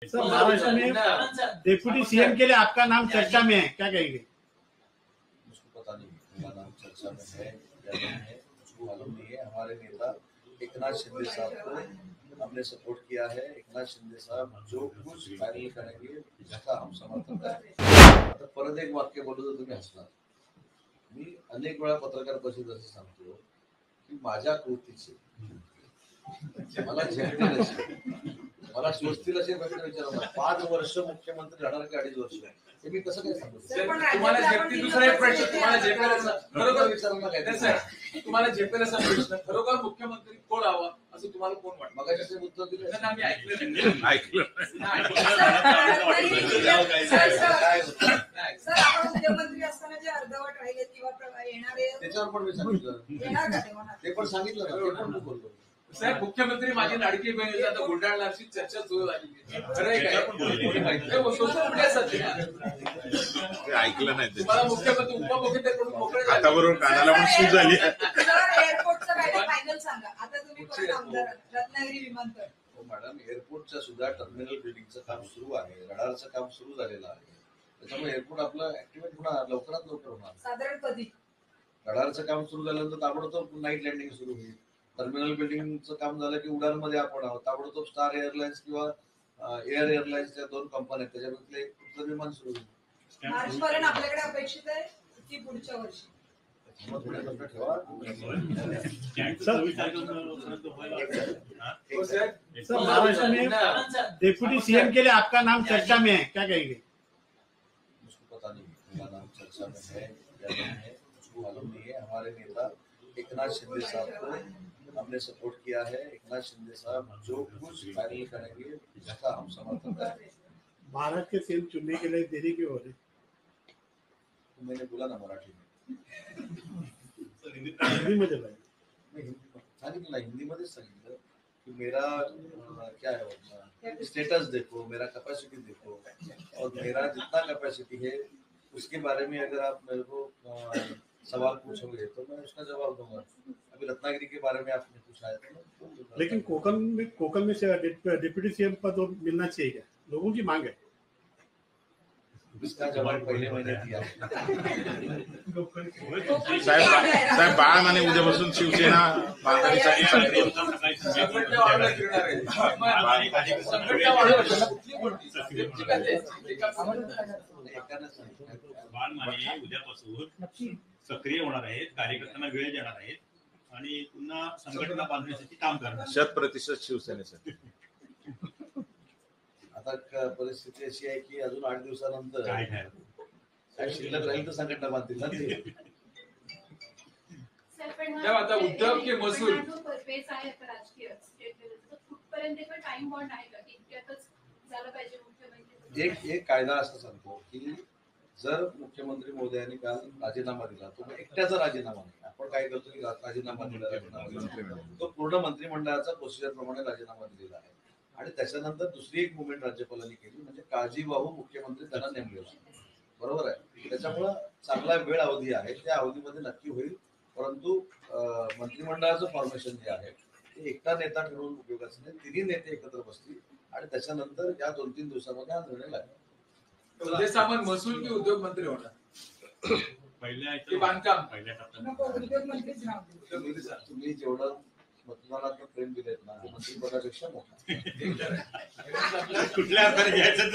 Sir, Maharashtra में deputy CM के लिए आपका नाम चर्चा में है, क्या कहेंगे? मुझको पता नहीं मेरा नाम चर्चा में है या नहीं है, मुझको मालूम नहीं है। हमारे नेता एकनाथ शिंदे साहब को हमने सपोर्ट किया है। एकनाथ शिंदे साहब जो कुछ फायनल करेंगे उसका हम समर्थन करेंगे। आता परत एक वाक्य बोलू तर तुम्ही हसणार। मी अनेक वेळा पत्रकार परिषदेत असं सांगतो की माझ्या कृतीचे मला झेपतील असे, मला स्वस्तील असे प्रश्न विचारला। 5 वर्ष मुख्यमंत्री राहणार की 2.5 वर्ष, हे मी कसं काय सांगू? तुम्हाला झेपतील दुसरा एक प्रश्न, तुम्हाला झेपेल असा खरोखर विचारला काय नाही सर, तुम्हाला झेपेल असा प्रश्न, खरोखर मुख्यमंत्री कोण हवा असं तुम्हाला कोण वाटतं? मगाशी ते उत्तर दिलं त्यांना आम्ही ऐकलं नाही. सर, आपण मुख्यमंत्री असताना जे अर्धवट राहिले किंवा येणारे त्याच्यावर पण मी सांगितलं, येणार का तेव्हा? ते पण सांगितलं ना, ते पण मी बोलतो। साहेब, मुख्यमंत्री माझी लाडकी बहीण आता बुलढाण्याची चर्चा सुरू झाली, खरं आहे काय? सोशल मीडिया सध्या ऐकलं नाही तुम्हाला मुख्यमंत्री उपमुख्यमंत्री मोकळे झाले. आता बरोबर कानाला पण सूज झाली। सर, एअरपोर्टचं काय फायनल सांगा. आता तुम्ही परत आमदार रत्नागिरी विमानतळ. हो मॅडम, एअरपोर्टच्या सुद्धा टर्मिनल बिल्डिंगचं काम सुरू आहे, रडारचं काम सुरू झालेलं आहे, त्याच्यामुळे एअरपोर्ट आपलं ऍक्टिव्हेट होणार, लवकरात लवकर होणार। साधारण कधी? रडारचं काम सुरू झाल्यानंतर ताबडतोब नाईट लँडिंग सुरू होईल। टर्मिनल बिल्डिंगचं काम झालं की उडानमध्ये आपण आहोत, ताबडतोब स्टार एअरलाइन्स किंवा एअर एअरलाइन्सच्या 2 कंपन्या आहेत, त्याच्यामध्ये एक उत्तर विमान सुरू होईल। मार्च पर्यंत आपल्याकडे अपेक्षित आहे की पुढच्या वर्षी? सर, महाराष्ट्र में डिप्टी सीएम के लिए आपका नाम चर्चा में है, क्या कहेंगे? मुझको पता नहीं मेरा नाम चर्चा में है या नहीं है, मुझको मालूम नहीं है। हमारे नेता एकनाथ शिंदे साहब को हमने सपोर्ट किया है। एकनाथ शिंदे साहब जो कुछ फाइनल करेंगे उसका हम समर्थन करेंगे। भारत के सीएम चुनने के लिए देरी क्यों हो रही? तो मैंने बोला ना मराठी में, हिंदी में जब मैं सांगितलं ना, हिंदी मध्येच सांगितलं कि मेरा क्या है स्टेटस देखो, मेरा कैपेसिटी देखो, और मेरा जितना कैपेसिटी है उसके बारे में अगर आप मेरे को सवाल पूछोगे तो मैं उसका जवाब दूंगा। अभी रत्नागिरी के बारे में आपने पूछा है तो लेकिन कोकण में डिप्टी सीएम पद तो मिलना चाहिए क्या? लोगों की मांग है। इसका जवाब पहले मैंने दिया। साहेब बाळा माने उद्यापासून शिवसेना बांधणीसाठी सक्रिय बाळमाने उद्यापासून सक्रिय होणार आहेत, कार्यकर्त्यांना वेळ देणार आहेत आणि पुन्हा संघटना बांधण्यासाठी काम करणार। 100% शिवसेनेसाठी। आता परिस्थिती अशी आहे की अजून 8 दिवसानंतर काय शिल्लक राहील तर संघटना बांधतील ना ते। आता उद्योग की महसूल राजकीय कुठपर्यंत टाइम बॉन्ड आहे का? इतक्यातच झालं पाहिजे मुख्यमंत्री? एक कायदा असं सांगतो की जर मुख्यमंत्री महोदयांनी काल राजीनामा दिला तो एकट्याचा राजीनामा नाही, आपण काय करतो की राजीनामा दिला तो पूर्ण मंत्रिमंडळाचा प्रोसिजर प्रमाणे राजीनामा दिलेला आहे। आणि त्याच्यानंतर दुसरी एक मुवमेंट राज्यपालांनी केली, म्हणजे काळजीवाहू मुख्यमंत्री त्यांना नेमलेला, बरोबर आहे। त्याच्यामुळे चांगला वेळ अवधी आहे, त्या अवधीमध्ये नक्की होईल, परंतु मंत्रिमंडळाचं फॉर्मेशन जे आहे ते एकटा नेता ठरवून उपयोगाचं नाही, 3 नेते एकत्र बसतील आणि त्याच्यानंतर या 2-3 दिवसामध्ये हा निर्णय लागेल। उद्या सामंत महसूल की उद्योग मंत्री होणार? पहिल्या बांधकाम पहिल्या टप्प्यात उद्योग मंत्रीच राहतील. तुम्ही जेवढं मतदानात प्रेम दिलेत ना, मंत्रिपदापेक्षा मोठा कुठल्या घ्यायचं